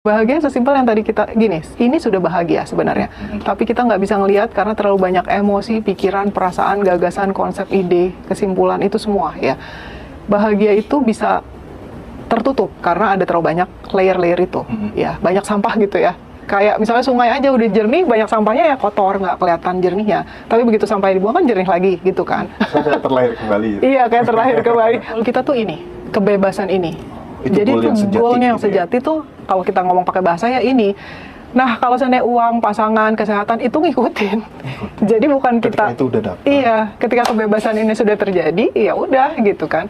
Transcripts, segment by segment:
Bahagia sesimpel yang tadi kita, gini, ini sudah bahagia sebenarnya. Tapi kita nggak bisa ngelihat karena terlalu banyak emosi, pikiran, perasaan, gagasan, konsep, ide, kesimpulan, itu semua ya. Bahagia itu bisa tertutup karena ada terlalu banyak layer-layer itu. Ya, banyak sampah gitu ya. Kayak misalnya sungai aja udah jernih, banyak sampahnya ya kotor, nggak kelihatan jernihnya. Tapi begitu sampah dibuang kan jernih lagi gitu kan. Kayak terlahir kembali. Iya, kayak terlahir kembali. Kita tuh ini, kebebasan ini. Jadi goalnya yang sejati tuh kalau kita ngomong pakai bahasa ya ini. Nah kalau seandainya uang, pasangan, kesehatan itu ngikutin. Jadi bukan ketika kita. Itu udah dapat. Iya, ketika kebebasan ini sudah terjadi, ya udah gitu kan.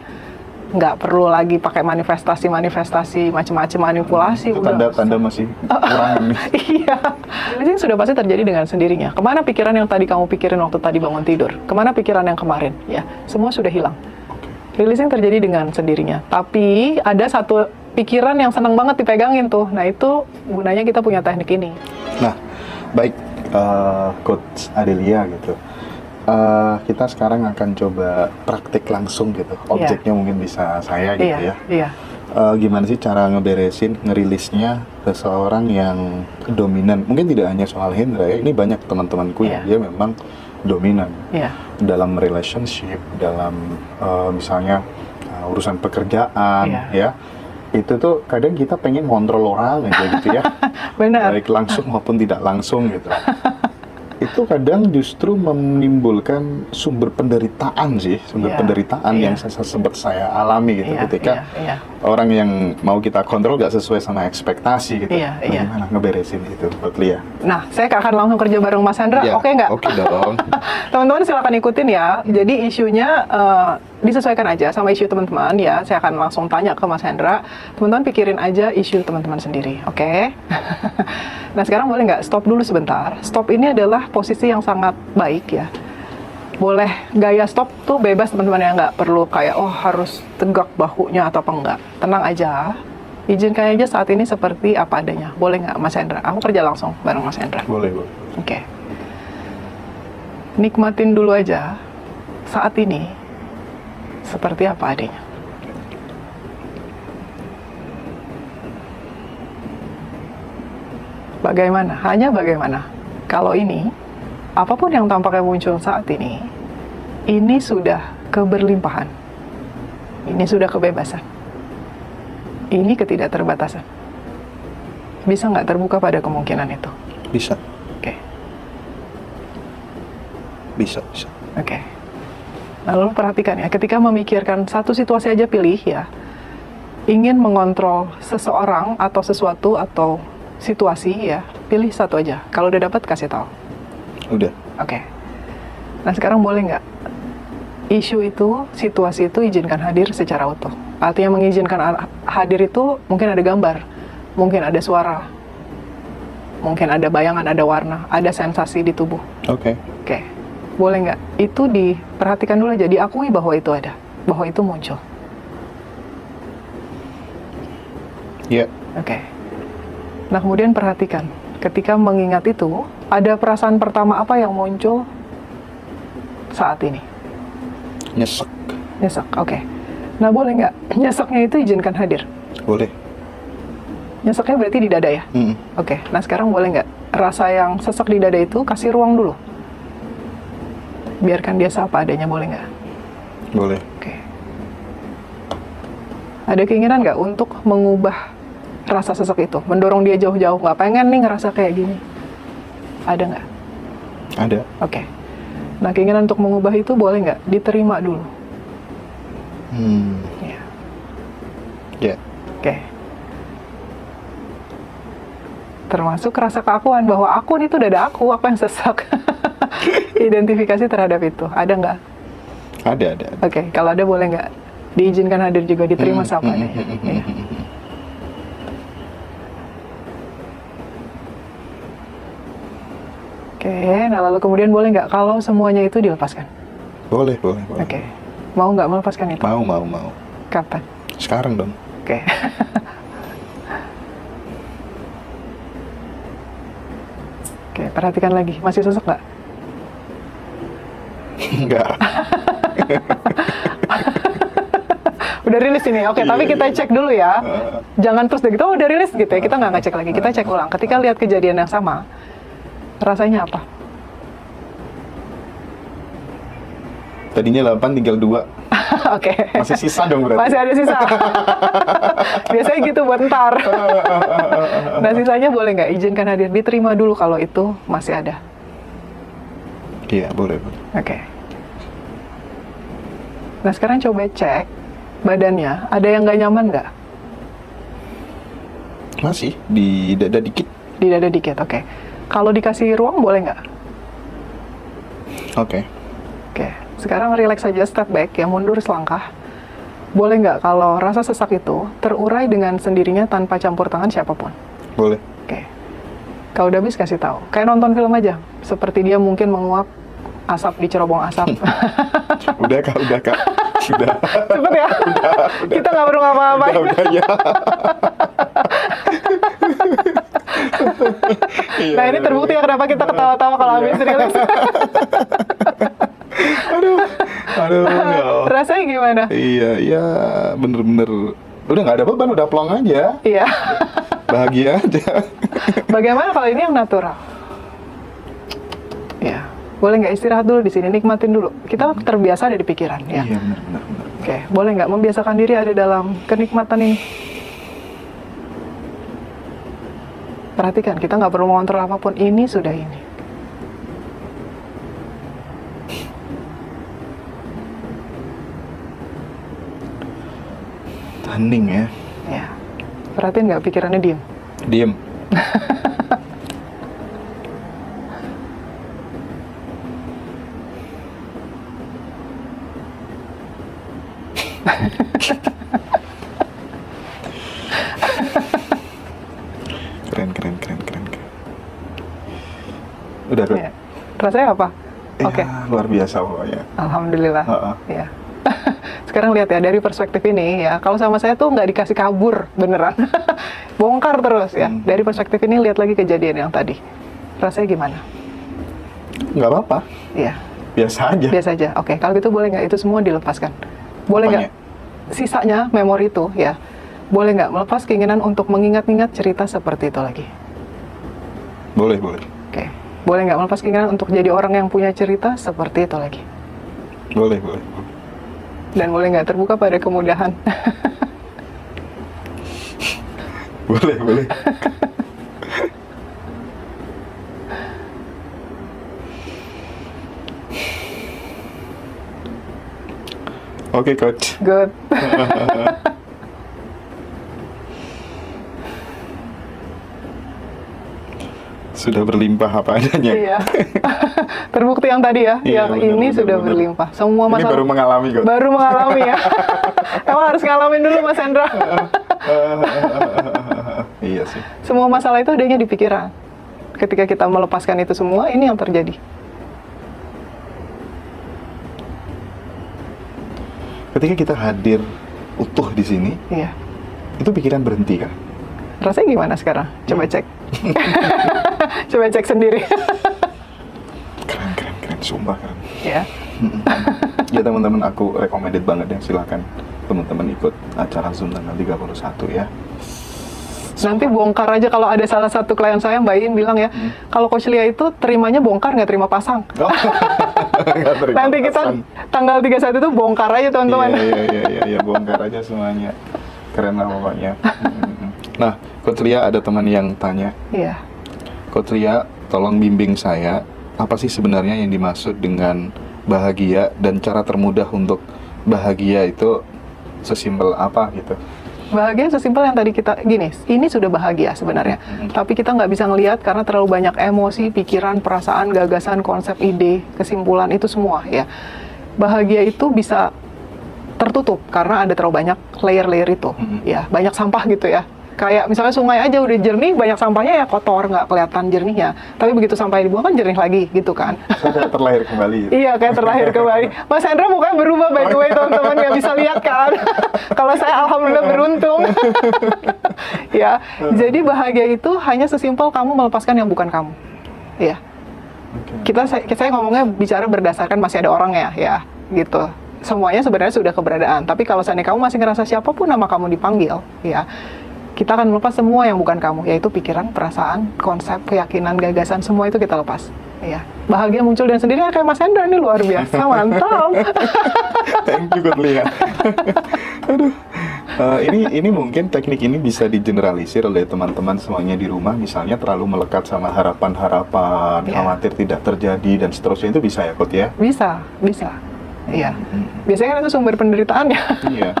Nggak perlu lagi pakai manifestasi macam-macam manipulasi. Itu tanda masih kurang nih. Iya, ini sudah pasti terjadi dengan sendirinya. Kemana pikiran yang tadi kamu pikirin waktu tadi bangun tidur? Kemana pikiran yang kemarin? Ya, semua sudah hilang. Releasing terjadi dengan sendirinya. Tapi ada satu pikiran yang senang banget dipegangin tuh. Nah itu gunanya kita punya teknik ini. Nah, baik Coach Adelia gitu. Kita sekarang akan coba praktik langsung gitu. Objeknya mungkin bisa saya gitu ya. Iya. Gimana sih cara ngeberesin, ngerilisnya seseorang yang dominan? Mungkin tidak hanya soal Hendra ya. Ini banyak teman-temanku yang dia memang dominan dalam relationship, dalam misalnya urusan pekerjaan, ya. Itu tuh kadang kita pengen kontrol orang aja gitu ya. Benar. Baik langsung maupun tidak langsung gitu. Itu kadang justru menimbulkan sumber penderitaan sih, penderitaan yang sempat saya alami gitu ketika orang yang mau kita kontrol gak sesuai sama ekspektasi gitu. Bagaimana ngeberesin itu buat Lia? Nah, saya akan langsung kerja bareng Mas Hendra, oke nggak? Oke dong. Teman-teman silakan ikutin ya. Jadi isunya disesuaikan aja sama isu teman-teman ya. Saya akan langsung tanya ke Mas Hendra. Teman-teman pikirin aja isu teman-teman sendiri, oke? Nah, sekarang boleh nggak stop dulu sebentar? Stop ini adalah posisi yang sangat baik ya. Boleh gaya stop tuh bebas teman-teman ya, nggak perlu kayak harus tegak bahunya atau apa enggak. Tenang aja. Izinkan aja saat ini seperti apa adanya. Boleh nggak Mas Hendra? Aku kerja langsung bareng Mas Hendra. Boleh. Oke. Nikmatin dulu aja saat ini seperti apa adanya. Bagaimana? Hanya bagaimana. Kalau ini, apapun yang tampaknya muncul saat ini sudah keberlimpahan. Ini sudah kebebasan. Ini ketidakterbatasan. Bisa nggak terbuka pada kemungkinan itu? Bisa. Oke. Bisa. Oke. Lalu perhatikan ya, ketika memikirkan satu situasi aja pilih ya, ingin mengontrol seseorang atau sesuatu atau situasi ya, pilih satu aja. Kalau udah dapat kasih tahu. Udah. Oke. Nah sekarang boleh nggak isu itu, situasi itu izinkan hadir secara utuh. Artinya mengizinkan hadir itu mungkin ada gambar, mungkin ada suara, mungkin ada bayangan, ada warna, ada sensasi di tubuh. Oke. Boleh nggak? Itu diperhatikan dulu aja, diakui bahwa itu ada, bahwa itu muncul. Iya. Oke. Nah kemudian perhatikan, ketika mengingat itu, ada perasaan pertama apa yang muncul saat ini? Nyesek. Oke. Nah boleh nggak nyeseknya itu izinkan hadir? Boleh. Nyeseknya berarti di dada ya? Oke. Nah sekarang boleh nggak rasa yang sesek di dada itu kasih ruang dulu? Biarkan dia apa adanya, boleh nggak? Boleh. Oke. Ada keinginan nggak untuk mengubah rasa sesek itu? Mendorong dia jauh-jauh, nggak pengen nih ngerasa kayak gini? Ada nggak? Ada. Oke. Nah keinginan untuk mengubah itu boleh nggak? Diterima dulu. Ya. Oke. Termasuk rasa keakuan bahwa aku itu dada aku yang sesak. Identifikasi terhadap itu, ada nggak? Ada. Oke, kalau ada boleh nggak diizinkan hadir juga, diterima sapanya. Ya. Oke, nah lalu kemudian boleh nggak kalau semuanya itu dilepaskan? Boleh. Oke, mau nggak melepaskan itu? Mau. Kapan? Sekarang dong. Oke. Oke, perhatikan lagi, masih sesek nggak? Enggak. Udah rilis ini, oke. Tapi kita cek dulu ya. Jangan terus gitu, oh udah rilis gitu ya. Kita nggak ngecek lagi, kita cek ulang. Ketika lihat kejadian yang sama, rasanya apa? Tadinya 8 tinggal 2. Oke. Masih sisa dong berarti. Masih ada sisa. Biasanya gitu buat ntar. Nah sisanya boleh nggak izinkan hadir, diterima dulu kalau itu masih ada. Iya, boleh. Oke. Nah sekarang coba cek badannya, ada yang nggak nyaman nggak? Masih, di dada dikit. Di dada dikit, oke. Kalau dikasih ruang boleh nggak? Oke. Oke, sekarang relax saja, step back, ya mundur selangkah. Boleh nggak kalau rasa sesak itu terurai dengan sendirinya tanpa campur tangan siapapun? Boleh. Oke. Kalau udah habis kasih tahu. Kayak nonton film aja. Seperti dia mungkin menguap asap di cerobong asap. Udah kak. Sudah. Cepet ya? Kita nggak perlu ngapa-ngapain. Udah ya. Nah ini terbukti ya kenapa kita ketawa-tawa kalau habis rilis. Aduh. Rasanya gimana? Iya, bener-bener. Udah nggak ada beban, udah plong aja. Iya. Bahagia aja. Bagaimana kalau ini yang natural? Ya, boleh nggak istirahat dulu di sini, nikmatin dulu. Kita terbiasa ada di pikiran, ya. Iya, benar. Oke, boleh nggak membiasakan diri ada dalam kenikmatan ini? Perhatikan, kita nggak perlu mengontrol apapun. Ini sudah ini. Hening ya. Ya, perhatiin nggak pikirannya diem? Diem. Keren. Udah kok. Ya. Rasanya apa? Ya, Oke. luar biasa pokoknya. Alhamdulillah. Ha-ha. Ya. Sekarang lihat ya dari perspektif ini ya. Kalau sama saya tuh nggak dikasih kabur beneran, bongkar terus ya. Dari perspektif ini lihat lagi kejadian yang tadi. Rasanya gimana? Nggak apa-apa. Iya. Biasa aja. Biasa aja. Oke. Kalau gitu boleh nggak itu semua dilepaskan? Boleh nggak? Sisanya memori itu ya. Boleh nggak melepas keinginan untuk mengingat-ingat cerita seperti itu lagi? Boleh. Oke. Boleh nggak melepas keinginan untuk jadi orang yang punya cerita seperti itu lagi? Boleh. Dan boleh nggak terbuka pada kemudahan? Boleh. Oke, Coach. Good. Sudah berlimpah apa adanya. Iya. Terbukti yang tadi ya, Iya, yang ini sudah berlimpah. Semua masalah. Ini baru mengalami kok. Baru mengalami ya. Emang harus ngalamin dulu Mas Hendra. Iya sih. Semua masalah itu adanya di pikiran. Ketika kita melepaskan itu semua, ini yang terjadi. Ketika kita hadir utuh di sini, Iya. itu pikiran berhenti kan? Rasanya gimana sekarang? Coba cek. Coba cek sendiri. Keren, sumpah keren. Ya. Ya teman-teman, aku recommended banget ya, silakan teman-teman ikut acara Zoom tanggal 31 ya. Nanti bongkar aja kalau ada salah satu klien saya Mbak In bilang ya, kalau Coach Lia itu terimanya bongkar nggak terima pasang. Oh. Nggak terima Nanti kita pasang. tanggal 31 itu bongkar aja teman-teman. Iya, bongkar aja semuanya. Keren lah pokoknya. Nah, Coach Lia ada teman yang tanya. Iya. Coach Lia, tolong bimbing saya, apa sih sebenarnya yang dimaksud dengan bahagia dan cara termudah untuk bahagia itu sesimpel apa gitu? Bahagia sesimpel yang tadi kita, gini, ini sudah bahagia sebenarnya. Tapi kita nggak bisa ngelihat karena terlalu banyak emosi, pikiran, perasaan, gagasan, konsep, ide, kesimpulan, itu semua ya. Bahagia itu bisa tertutup karena ada terlalu banyak layer-layer itu. Ya, banyak sampah gitu ya. Kayak misalnya sungai aja udah jernih, banyak sampahnya ya kotor, nggak kelihatan jernihnya. Tapi begitu sampahnya dibuang kan jernih lagi, gitu kan. Kayak terlahir kembali. Iya, kayak terlahir kembali. Mas Hendra mukanya berubah, by the way, teman-teman nggak bisa lihat kan. Kalau saya alhamdulillah beruntung. Ya, jadi bahagia itu hanya sesimpel kamu melepaskan yang bukan kamu. Iya. Saya ngomongnya bicara berdasarkan masih ada orang ya, gitu. semuanya sebenarnya sudah keberadaan. Tapi kalau seandainya kamu masih ngerasa siapapun nama kamu dipanggil, ya, kita akan melepas semua yang bukan kamu, yaitu pikiran, perasaan, konsep, keyakinan, gagasan, semua itu kita lepas. Ya, bahagia muncul dan sendirinya kayak Mas Hendra ini luar biasa, mantap. Thank you, Lia. Aduh. Ini mungkin teknik ini bisa digeneralisir oleh teman-teman semuanya di rumah, misalnya terlalu melekat sama harapan-harapan, khawatir tidak terjadi dan seterusnya, itu bisa ya, Coach ya? Bisa. Iya. Biasanya kan itu sumber penderitaannya. Iya.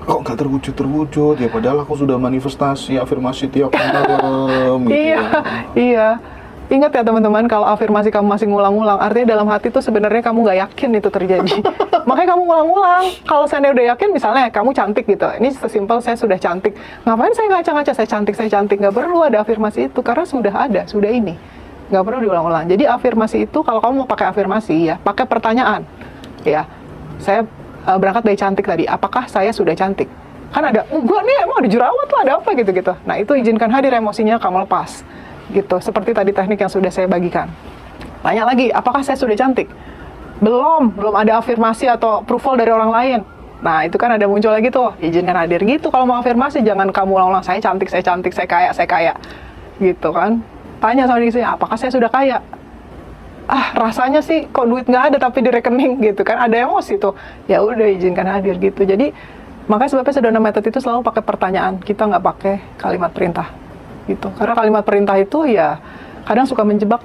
Kok nggak terwujud ya, padahal aku sudah manifestasi afirmasi tiap malam gitu. Iya. Ingat ya teman-teman, kalau afirmasi kamu masih ngulang-ngulang, artinya dalam hati tuh sebenarnya kamu nggak yakin itu terjadi. Makanya kamu ngulang-ngulang. Kalau saya udah yakin, misalnya kamu cantik gitu, ini sesimpel saya sudah cantik, ngapain saya ngaca-ngaca saya cantik, nggak perlu ada afirmasi itu, karena sudah ada, sudah ini, nggak perlu diulang-ulang. Jadi afirmasi itu, kalau kamu mau pakai afirmasi ya, pakai pertanyaan. Ya, saya berangkat dari cantik tadi, apakah saya sudah cantik? Kan ada, enggak nih, emang ada jerawat lah, ada apa gitu-gitu. Nah, itu izinkan hadir emosinya, kamu lepas. Gitu, seperti tadi teknik yang sudah saya bagikan. Tanya lagi, apakah saya sudah cantik? Belum ada afirmasi atau approval dari orang lain. Nah, itu kan ada muncul lagi tuh, izinkan hadir gitu. Kalau mau afirmasi, jangan kamu ulang-ulang, saya cantik, saya kaya. Gitu kan. Tanya sama diri saya, apakah saya sudah kaya? Rasanya sih kok duit nggak ada tapi di rekening gitu kan, ada emosi tuh, ya udah izinkan hadir gitu. Jadi makanya sebabnya Sedona Method itu selalu pakai pertanyaan, kita nggak pakai kalimat perintah gitu, karena kalimat perintah itu ya kadang suka menjebak.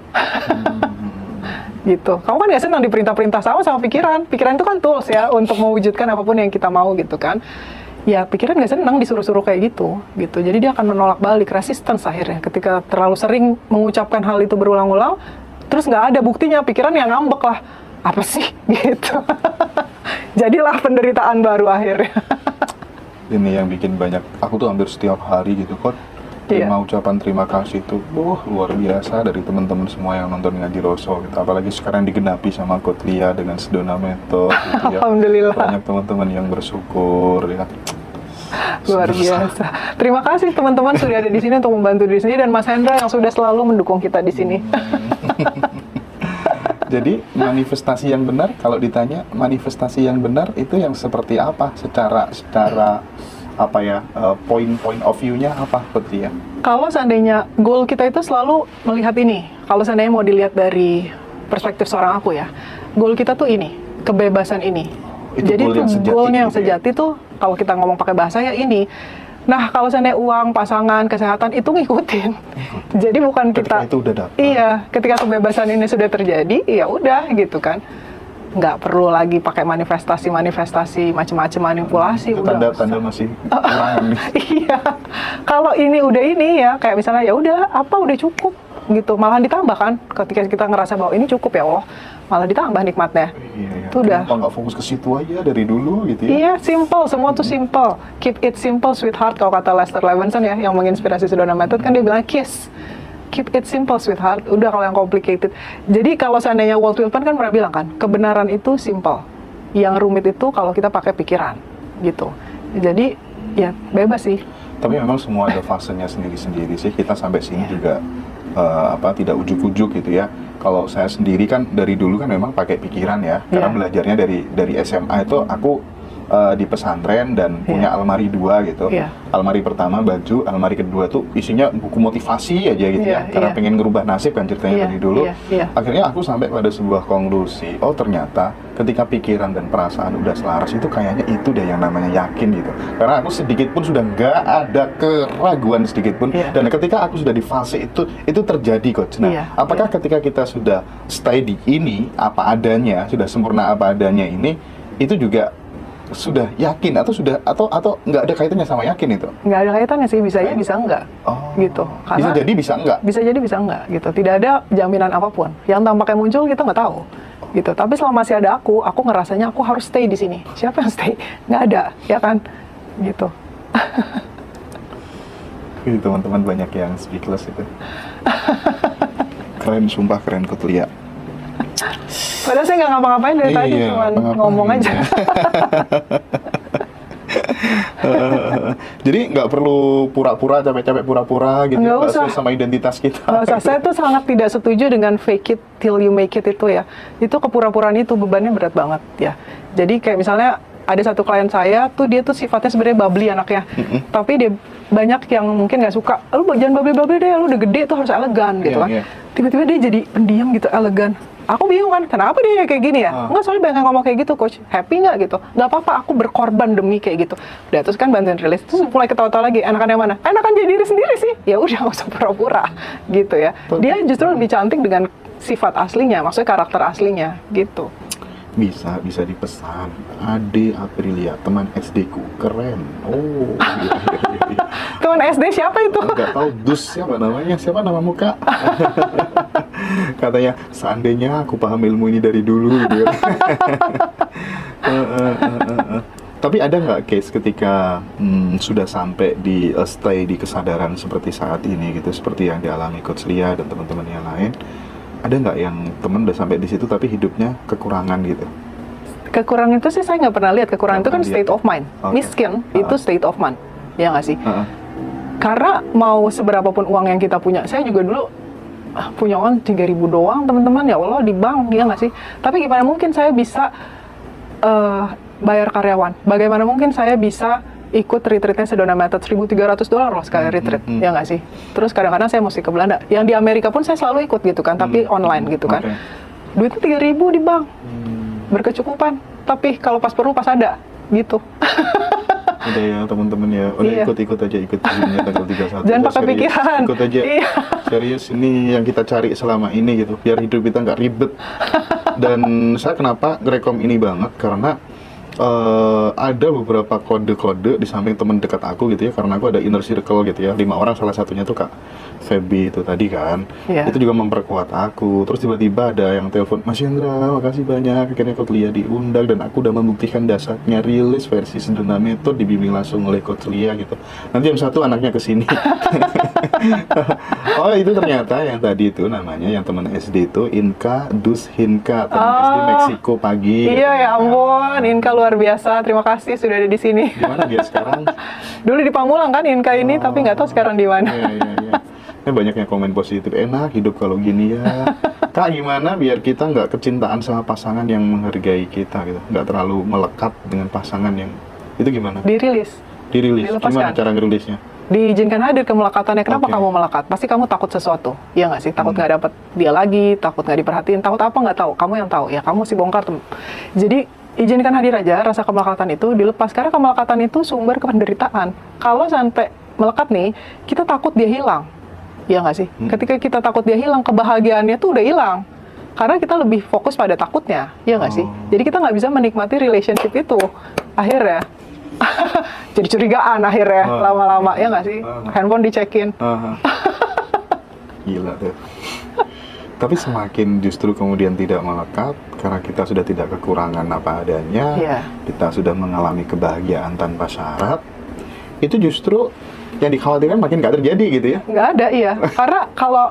Gitu, kamu kan nggak senang diperintah-perintah, sama pikiran itu kan tools ya untuk mewujudkan apapun yang kita mau gitu kan. Ya pikiran nggak senang disuruh-suruh kayak gitu, jadi dia akan menolak balik, resistance akhirnya ketika terlalu sering mengucapkan hal itu berulang-ulang. Terus nggak ada buktinya, pikiran yang ngambek lah, apa sih gitu. Jadilah penderitaan baru akhirnya. Ini yang bikin banyak, aku tuh hampir setiap hari gitu kok terima ucapan terima kasih itu luar biasa dari teman-teman semua yang nonton Ngaji Roso gitu. Apalagi sekarang digenapi sama Coach Lia dengan Sedona Method gitu ya. Alhamdulillah. Banyak teman-teman yang bersyukur ya. Luar biasa. Terima kasih teman-teman sudah ada di sini untuk membantu diri sendiri, dan Mas Hendra yang sudah selalu mendukung kita di sini. Jadi manifestasi yang benar, kalau ditanya manifestasi yang benar itu yang seperti apa? Secara apa ya, point of view-nya apa seperti ya? Kalau seandainya goal kita itu selalu melihat ini, kalau seandainya mau dilihat dari perspektif seorang aku ya, goal kita tuh ini, kebebasan ini. Itu jadi itu goalnya yang sejati ya? Tuh kalau kita ngomong pakai bahasa ya ini. Nah kalau seandainya uang, pasangan, kesehatan itu ngikutin. Jadi bukan ketika kita. Itu udah dapat. Iya, ketika kebebasan ini sudah terjadi, ya udah gitu kan. Nggak perlu lagi pakai manifestasi macam-macam manipulasi. Tanda-tanda masih kurang nih. Iya. Kalau ini udah ini ya, kayak misalnya ya udah apa udah cukup gitu. Malahan ditambah kan ketika kita ngerasa bahwa ini cukup ya Allah. Malah ditambah nikmatnya. Iya. Itu udah. Kenapa nggak fokus ke situ aja dari dulu gitu ya? Iya, simple. Semua tuh simple. Keep it simple, sweetheart. Kalau kata Lester Levinson ya, yang menginspirasi Sedona Method kan dia bilang kiss. Keep it simple, sweetheart. Udah kalau yang complicated. Jadi kalau seandainya Walt Whitman kan pernah bilang kan, kebenaran itu simple. Yang rumit itu kalau kita pakai pikiran, gitu. Jadi ya bebas sih. Tapi memang semua ada fasenya sendiri-sendiri sih. Kita sampai sini juga tidak ujuk-ujuk gitu ya. Kalau saya sendiri kan dari dulu kan memang pakai pikiran ya, karena belajarnya dari SMA itu aku di pesantren dan punya almari 2 gitu. Almari pertama baju, almari kedua tuh isinya buku motivasi aja gitu ya. Karena pengen ngerubah nasib kan ceritanya dari dulu. Akhirnya aku sampai pada sebuah konklusi, oh ternyata ketika pikiran dan perasaan udah selaras itu kayaknya itu deh yang namanya yakin gitu. Karena aku sedikit pun sudah nggak ada keraguan sedikit pun. Dan ketika aku sudah di fase itu terjadi Coach. Nah, apakah ketika kita sudah stay di ini apa adanya, sudah sempurna apa adanya ini, itu juga sudah yakin atau nggak ada kaitannya sama yakin itu? Nggak ada kaitannya sih, bisa ya bisa enggak. Gitu. Karena bisa jadi bisa enggak. Bisa jadi bisa enggak gitu. Tidak ada jaminan apapun. Yang tampaknya muncul kita nggak tahu. Gitu. Tapi selama masih ada aku ngerasanya aku harus stay di sini. Siapa yang stay? Nggak ada, ya kan? Gitu. Jadi teman-teman banyak yang speechless itu. Keren, sumpah keren Coach Lia. Padahal saya nggak ngapa-ngapain dari tadi, cuma ngomong aja. Jadi nggak perlu pura-pura, capek-capek pura-pura gitu, nggak usah sama identitas kita. Nggak usah. Saya tuh sangat tidak setuju dengan fake it till you make it itu ya. Itu kepura-puraan itu bebannya berat banget ya. Jadi kayak misalnya ada satu klien saya tuh, dia tuh sifatnya sebenarnya bubbly anaknya, tapi dia banyak yang mungkin nggak suka, lu jangan bubbly deh, lu udah gede tuh harus elegan gitu kan. Tiba-tiba dia jadi pendiam gitu, elegan. Aku bingung kan, kenapa dia kayak gini ya? Nggak, soalnya banyak yang ngomong kayak gitu, coach. Happy nggak gitu? Nggak apa-apa, aku berkorban demi kayak gitu. Udah, terus kan bantuin rilis, terus mulai ketawa-tawa lagi, enakan yang mana? Enakan jadi diri sendiri sih. Ya udah, nggak usah pura-pura gitu ya. Dia justru lebih cantik dengan sifat aslinya, maksudnya karakter aslinya gitu. Bisa dipesan. Ade Aprilia, teman SD ku, keren. Oh, iya. Teman SD siapa itu? Nggak tahu, Dus siapa namanya? Siapa nama muka? Katanya, seandainya aku paham ilmu ini dari dulu. Gitu. Tapi ada nggak case ketika sudah sampai di stay di kesadaran seperti saat ini gitu, seperti yang dialami Coach Lia dan teman-teman yang lain? Ada nggak yang temen udah sampai di situ tapi hidupnya kekurangan gitu? Kekurangan itu sih saya nggak pernah lihat. Kekurangan itu kan state of mind. Miskin itu state of mind, ya nggak sih? Karena mau seberapapun uang yang kita punya, saya juga dulu punya uang 3.000 doang teman-teman, ya Allah, di bank, ya nggak sih? Tapi gimana mungkin saya bisa bayar karyawan? Bagaimana mungkin saya bisa ikut retreatnya Sedona Method, $1.300 loh sekali retreat, ya nggak sih? Terus kadang-kadang saya mesti ke Belanda. Yang di Amerika pun saya selalu ikut gitu kan, tapi online gitu kan. Duitnya 3.000 di bank, berkecukupan. Tapi kalau pas perlu pas ada, gitu. Udah ya teman-teman ya, ikut aja, ikut filmnya tanggal 31. Jangan pakai pikiran. Ikut aja. Serius, ini yang kita cari selama ini gitu, biar hidup kita nggak ribet. Dan saya kenapa ngerekom ini banget, karena ada beberapa kode-kode di samping teman dekat aku gitu ya, karena aku ada inner circle gitu ya, 5 orang, salah satunya tuh Kak Feby itu tadi kan, itu juga memperkuat aku. Terus tiba-tiba ada yang telepon, Mas Hendra, makasih banyak, akhirnya Coach Lia diundang dan aku udah membuktikan dasarnya rilis versi Sedona Method, dibimbing langsung oleh Coach Lia gitu. Nanti jam 1 anaknya kesini. Oh itu ternyata yang tadi itu namanya, yang teman SD itu Inka Dus Hinka, teman SD Meksiko pagi. Iya ya ampun, Inka luar biasa, terima kasih sudah ada di sini. Di mana dia sekarang? Dulu di Pamulang kan Inka ini, tapi nggak tahu sekarang di mana. Iya. Banyak yang komen positif, enak hidup kalau gini ya. Kak, gimana biar kita nggak kecintaan sama pasangan yang menghargai kita gitu, nggak terlalu melekat dengan pasangan yang itu gimana? Dirilis. Gimana cara ngerilisnya? Diizinkan hadir ke melekatannya. Kenapa kamu melekat? Pasti kamu takut sesuatu, ya nggak sih? Takut nggak dapat dia lagi, takut nggak diperhatiin, takut apa nggak tahu. Kamu yang tahu, ya kamu sih bongkar tuh. Jadi izinkan hadir aja, rasa kemelekatan itu dilepas, karena kemelekatan itu sumber penderitaan. Kalau sampai melekat nih, kita takut dia hilang, ya nggak sih? Ketika kita takut dia hilang, kebahagiaannya tuh udah hilang, karena kita lebih fokus pada takutnya, ya nggak sih? Jadi kita nggak bisa menikmati relationship itu, akhirnya jadi curigaan akhirnya lama-lama, ya nggak sih? Handphone dicekin. Gila tuh. Tapi semakin justru kemudian tidak melekat, karena kita sudah tidak kekurangan apa adanya, kita sudah mengalami kebahagiaan tanpa syarat, itu justru yang dikhawatirkan makin nggak terjadi gitu ya? Nggak ada, iya. Karena kalau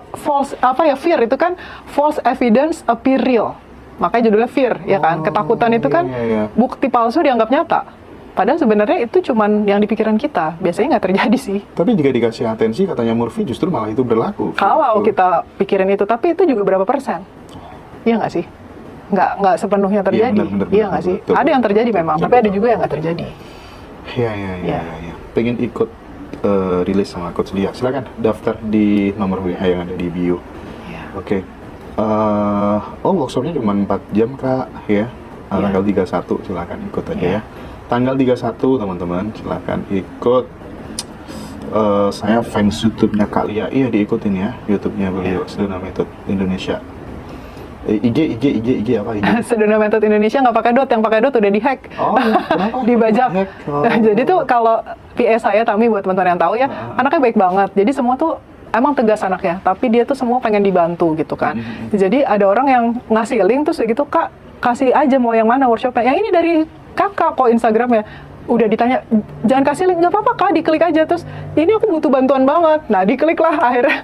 fear itu kan false evidence appear real. Makanya judulnya fear, ya kan? Ketakutan itu kan bukti palsu dianggap nyata. Padahal sebenarnya itu cuman yang di pikiran kita. Biasanya nggak terjadi sih. Tapi jika dikasih atensi, katanya Murphy, justru malah itu berlaku. Kalau kita pikirin itu, tapi itu juga berapa persen? Iya nggak sih? Nggak sepenuhnya terjadi. Iya nggak sih? Ada yang terjadi memang, tapi ada juga yang nggak terjadi. Iya. Pengen ikut rilis sama Coach Lia, silakan daftar di nomor WA yang ada di bio. Oke. Workshopnya cuma 4 jam Kak, ya. Tanggal 31, silakan ikut aja ya. Tanggal 31 teman-teman, silakan ikut. Saya fans YouTube-nya Kak Lia, diikutin ya, YouTube-nya beliau, Sedona Method Indonesia. IG apa IG? Sedona Method Indonesia nggak pakai dot, yang pakai dot udah dihack. Dibajak. Jadi tuh kalau PS saya, Tami, buat teman-teman yang tahu ya, anaknya baik banget. Jadi semua tuh emang tegas anaknya, tapi dia tuh semua pengen dibantu gitu kan. Jadi ada orang yang ngasih link terus gitu, Kak, kasih aja mau yang mana workshopnya. Yang ini dari kakak kok Instagramnya. udah ditanya, jangan kasih link, nggak apa-apa Kak, diklik aja. Terus, ini aku butuh bantuan banget. Nah, diklik lah akhirnya.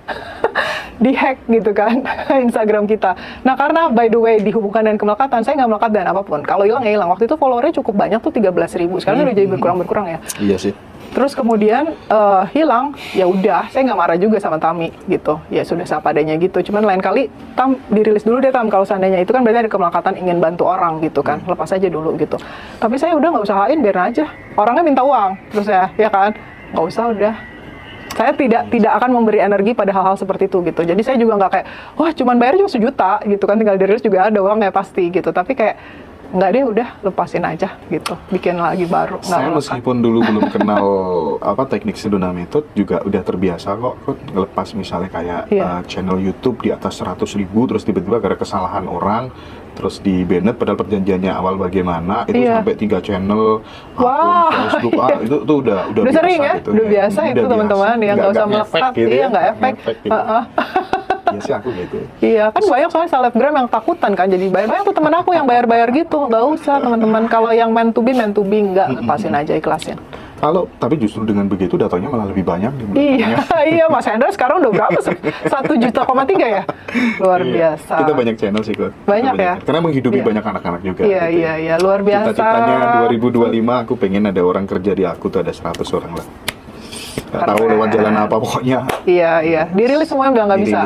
Di-hack gitu kan, Instagram kita. Nah, karena by the way, dihubungkan dengan kemelekatan, saya nggak melekat dengan apapun. Kalau hilang ya hilang. Waktu itu followernya cukup banyak tuh 13.000. Sekarang udah jadi berkurang-berkurang ya. Iya sih. Terus kemudian hilang, ya udah, saya nggak marah juga sama Tami gitu. Ya sudah sepadanya gitu. Cuman lain kali, Tam, dirilis dulu deh Tam. Kalau seandainya itu kan berarti ada kemelekatan ingin bantu orang gitu kan. Lepas aja dulu gitu. Tapi saya udah nggak usahain, biarin aja. Orangnya minta uang, terus ya kan, nggak usah udah. Saya tidak akan memberi energi pada hal-hal seperti itu gitu. Jadi saya juga nggak kayak, wah cuman bayar cuma 1 juta gitu kan, tinggal dirilis juga ada uang ya pasti gitu. Tapi kayak nggak deh, udah lepasin aja gitu, bikin lagi baru. Saya meskipun dulu belum kenal teknik Sedona Method, juga udah terbiasa kok ngelepas misalnya kayak channel YouTube di atas 100.000, terus tiba-tiba gara kesalahan orang terus di banned, padahal perjanjiannya awal bagaimana itu sampai 3 channel akun Facebook itu udah biasa sering ya gitu, udah biasa itu teman-teman ya, nggak usah melekat gitu, iya nggak efek gitu. Iya sih aku gitu. Iya kan banyak soalnya selebgram yang takutan kan, jadi banyak tuh teman aku yang bayar gitu. Nggak usah teman-teman, kalau yang man to be nggak, lepasin aja, ikhlasin. Tapi justru dengan begitu datanya malah lebih banyak. Iya Mas Hendra sekarang udah berapa? 1,3 juta ya? Luar biasa. Kita banyak channel sih kok. Banyak ya? Karena menghidupi banyak anak-anak juga. Iya, luar biasa. Cita-citanya 2025 aku pengen ada orang kerja di aku tuh ada 100 orang lah. Gak tahu lewat jalan apa pokoknya. Iya. Dirilis semua yang bilang nggak bisa.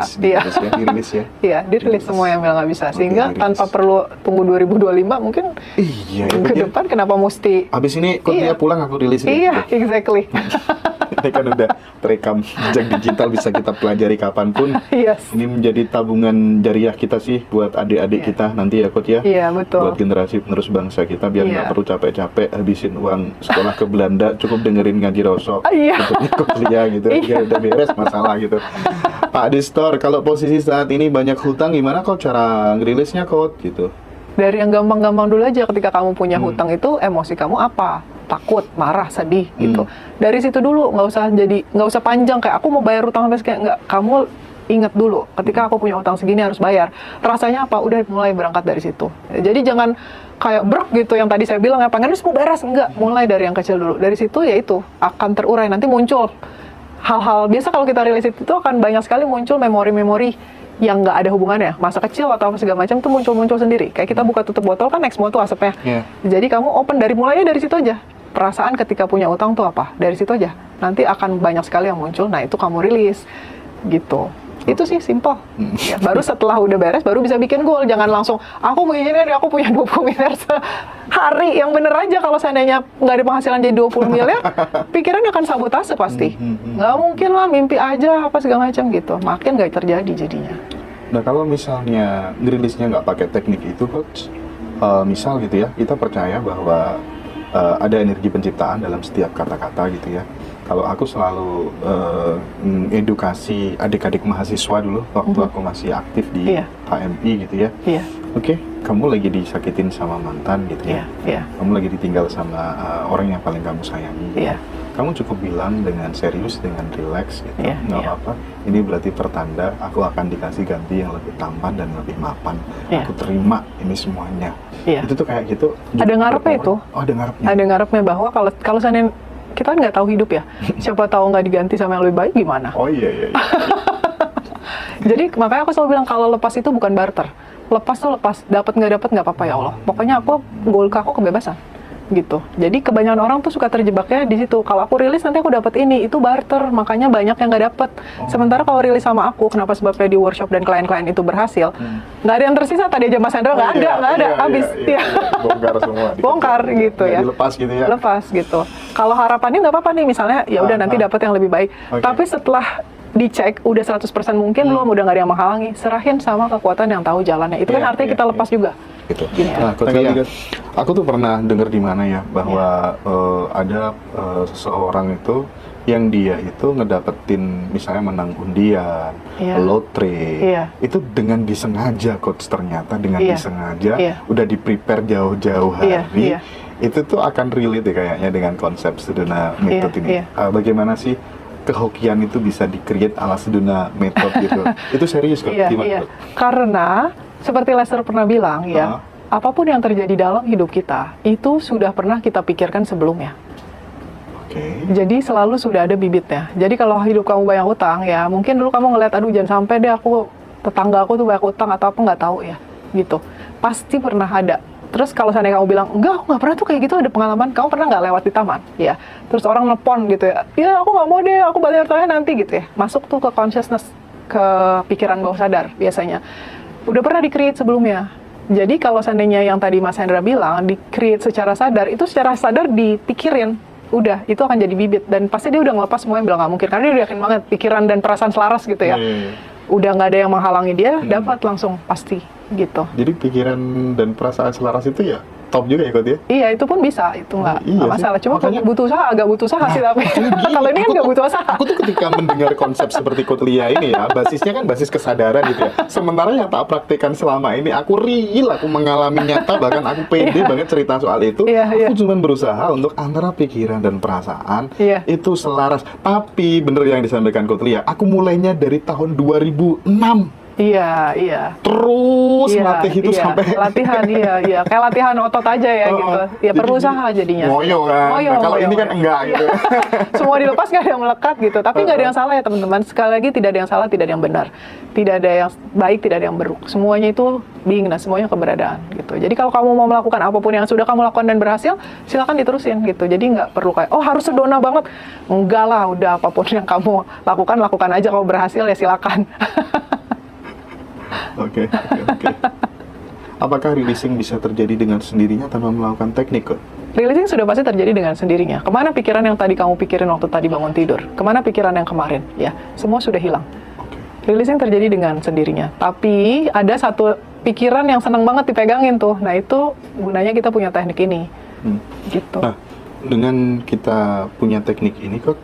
Dirilis ya. Iya, dirilis semua yang bilang nggak bisa. Sehingga tanpa perlu tunggu 2025 mungkin ke depan kenapa mesti. Habis ini dia pulang aku rilis. Iya, exactly. Ini kan udah terekam jejak digital, bisa kita pelajari kapanpun. Yes. Ini menjadi tabungan jariah kita sih buat adik-adik kita nanti ya Coach ya. Iya, betul. Buat generasi penerus bangsa kita biar nggak perlu capek-capek habisin uang sekolah ke Belanda, cukup dengerin ngaji Rasul. Untuk ikut kuliah gitu. Ya udah beres masalah gitu. Pak Distor, kalau posisi saat ini banyak hutang, gimana kok cara ngerilisnya Coach gitu? Dari yang gampang-gampang dulu aja, ketika kamu punya hutang itu emosi kamu apa? Takut, marah, sedih gitu. Dari situ dulu, nggak usah panjang kayak aku mau bayar utang sampai sekian, nggak. Kamu ingat dulu, ketika aku punya utang segini harus bayar. Rasanya apa? Udah mulai berangkat dari situ. Jadi jangan kayak brok gitu yang tadi saya bilang ya, pengen semua beres, enggak. Mulai dari yang kecil dulu. Dari situ ya itu akan terurai, nanti muncul hal-hal biasa kalau kita rilis itu akan banyak sekali muncul memori-memori yang nggak ada hubungannya, masa kecil atau apa segala macam tuh muncul sendiri. Kayak kita buka tutup botol kan next semua tuh asapnya. Jadi kamu open mulainya dari situ aja. Perasaan ketika punya utang tuh apa? Dari situ aja. Nanti akan banyak sekali yang muncul. Nah itu kamu rilis, gitu. Itu sih simple. Ya, baru setelah udah beres, baru bisa bikin goal. Jangan langsung, aku mau ini, aku punya 20 miliar sehari. Yang bener aja kalau seandainya nggak ada penghasilan jadi 20 miliar, pikirannya akan sabotase pasti. Nggak mungkin lah, mimpi aja, apa segala macam gitu. Makin nggak terjadi jadinya. Nah kalau misalnya ngerilisnya nggak pakai teknik itu Coach, misal gitu ya, kita percaya bahwa ada energi penciptaan dalam setiap kata-kata gitu ya. Kalau aku selalu edukasi adik-adik mahasiswa dulu waktu aku masih aktif di HMI gitu ya. Oke, kamu lagi disakitin sama mantan gitu ya. Kamu lagi ditinggal sama orang yang paling kamu sayangi. Kamu cukup bilang dengan serius, dengan relax gitu, nggak apa-apa. Ini berarti pertanda aku akan dikasih ganti yang lebih tampan dan lebih mapan. Aku terima ini semuanya. Itu tuh kayak gitu. Ada ngarepnya itu. Oh, ada ngarepnya. Ada ngarepnya bahwa kalau seandainya kita nggak tahu hidup ya, siapa tahu nggak diganti sama yang lebih baik gimana? Oh iya. Jadi makanya aku selalu bilang kalau lepas itu bukan barter. Lepas tuh lepas, dapat nggak apa-apa ya Allah. Pokoknya goal aku kebebasan. Gitu. Jadi kebanyakan orang tuh suka terjebaknya di situ. Kalau aku rilis nanti aku dapat ini, itu barter. Makanya banyak yang nggak dapat. Sementara kalau rilis sama aku, kenapa sebabnya di workshop dan klien-klien itu berhasil? Nggak ada yang tersisa. Tadi aja Mas Hendra nggak ada, habis. Bongkar semua. Bongkar gitu ya. Dilepas gitu ya. Lepas gitu. Kalau harapannya nggak apa-apa nih, misalnya ya udah nanti dapat yang lebih baik. Tapi setelah dicek udah 100% mungkin belum, udah nggak ada yang menghalangi, serahin sama kekuatan yang tahu jalannya. Itu kan artinya kita lepas juga. Gitu. Nah, aku tuh pernah dengar di mana ya bahwa ada seseorang itu yang dia itu ngedapetin misalnya menang undian, lotre, itu dengan disengaja Coach, ternyata dengan disengaja udah di-prepare jauh-jauh hari. Itu tuh akan relate kayaknya dengan konsep Sedona Method ini. Bagaimana sih kehokian itu bisa di-create ala Sedona Method gitu? Itu serius kok? Gimana? Karena seperti Lester pernah bilang apapun yang terjadi dalam hidup kita, itu sudah pernah kita pikirkan sebelumnya. Jadi selalu sudah ada bibitnya. Jadi kalau hidup kamu banyak utang, ya mungkin dulu kamu ngeliat, aduh jangan sampai deh tetangga aku tuh banyak utang atau apa, nggak tahu ya, gitu. Pasti pernah ada. Terus kalau seandainya kamu bilang, enggak, aku nggak pernah tuh kayak gitu, ada pengalaman, kamu pernah nggak lewat di taman? Ya. Terus orang nelpon gitu ya aku nggak mau deh, aku bayar hartanya nanti gitu ya. Masuk tuh ke consciousness, ke pikiran bawah sadar biasanya. Udah pernah di-create sebelumnya. Jadi kalau seandainya yang tadi Mas Hendra bilang, di-create secara sadar, itu secara sadar dipikirin. Udah, itu akan jadi bibit. Dan pasti dia udah ngelepas semua yang bilang nggak mungkin. Karena dia udah yakin banget, pikiran dan perasaan selaras gitu ya. Udah nggak ada yang menghalangi dia, dapat langsung, pasti gitu. Jadi pikiran dan perasaan selaras itu ya top juga ya, Kot ya? Iya, itu pun bisa, itu nggak masalah. Cuma makanya, butuh usaha, agak butuh usaha sih tapi. Kalau ini kan nggak butuh usaha. Aku tuh ketika mendengar konsep seperti Kotlia ini ya, basisnya kan basis kesadaran gitu ya. Sementara yang tak praktikkan selama ini, aku real, aku mengalami nyata, bahkan aku pede banget cerita soal itu. Aku cuma berusaha untuk antara pikiran dan perasaan itu selaras. Tapi bener yang disampaikan Kotlia, aku mulainya dari tahun 2006. Iya. Terus latih itu sampai latihan, iya. Kayak latihan otot aja ya gitu. Ya perlu usaha jadinya. Ngoyo kan. Nah, kalau ini kan enggak gitu. Semua dilepas, nggak ada yang melekat gitu. Tapi nggak ada yang salah ya teman-teman. Sekali lagi, tidak ada yang salah, tidak ada yang benar. Tidak ada yang baik, tidak ada yang buruk. Semuanya itu beingness, semuanya keberadaan gitu. Jadi kalau kamu mau melakukan apapun yang sudah kamu lakukan dan berhasil, silakan diterusin gitu. Jadi nggak perlu kayak, oh harus sedona banget. Enggak lah, udah apapun yang kamu lakukan aja. Kalau berhasil ya silakan. Oke. Apakah releasing bisa terjadi dengan sendirinya tanpa melakukan teknik? Releasing sudah pasti terjadi dengan sendirinya. Kemana pikiran yang tadi kamu pikirin waktu tadi bangun tidur? Kemana pikiran yang kemarin? Ya, semua sudah hilang. Releasing terjadi dengan sendirinya. Tapi ada satu pikiran yang senang banget dipegangin tuh. Nah itu gunanya kita punya teknik ini. Gitu. Nah, dengan kita punya teknik ini kok,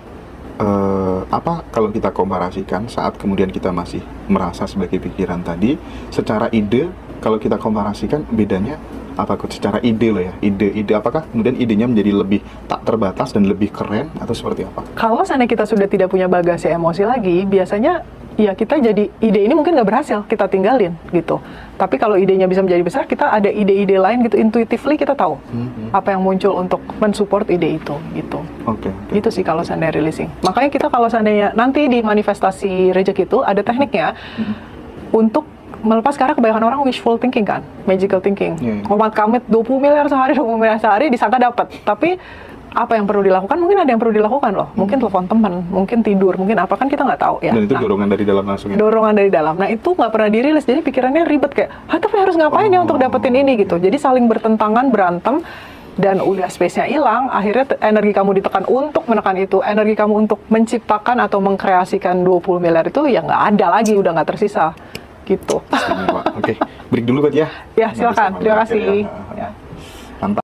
apa kalau kita komparasikan saat kemudian kita masih merasa sebagai pikiran tadi, secara ide kalau kita komparasikan bedanya apa kok secara ide loh ya, ide apakah kemudian idenya menjadi lebih tak terbatas dan lebih keren atau seperti apa? Kalau seandainya kita sudah tidak punya bagasi emosi lagi, biasanya ya kita jadi ide ini mungkin nggak berhasil, kita tinggalin gitu. Tapi kalau idenya bisa menjadi besar, kita ada ide-ide lain gitu, intuitively kita tahu apa yang muncul untuk mensupport ide itu gitu. Itu sih kalau seandainya releasing. Makanya kita kalau seandainya nanti di manifestasi rezeki itu ada tekniknya untuk melepas, karena kebanyakan orang wishful thinking kan, magical thinking. Omat kamit 20 miliar sehari disangka dapat. Tapi apa yang perlu dilakukan? Mungkin ada yang perlu dilakukan loh. Mungkin telepon teman, mungkin tidur, mungkin apa, kan kita nggak tahu ya. Dan itu dorongan dari dalam langsung ya? Dorongan dari dalam. Nah itu nggak pernah dirilis, jadi pikirannya ribet kayak, tapi harus ngapain ya untuk dapetin ini gitu. Jadi saling bertentangan, berantem, dan udah space-nya hilang, akhirnya energi kamu ditekan untuk menekan itu. Energi kamu untuk menciptakan atau mengkreasikan 20 miliar itu ya nggak ada lagi, udah nggak tersisa. Gitu. Oke, break dulu Kak ya. Ya silakan, terima kasih. Ya.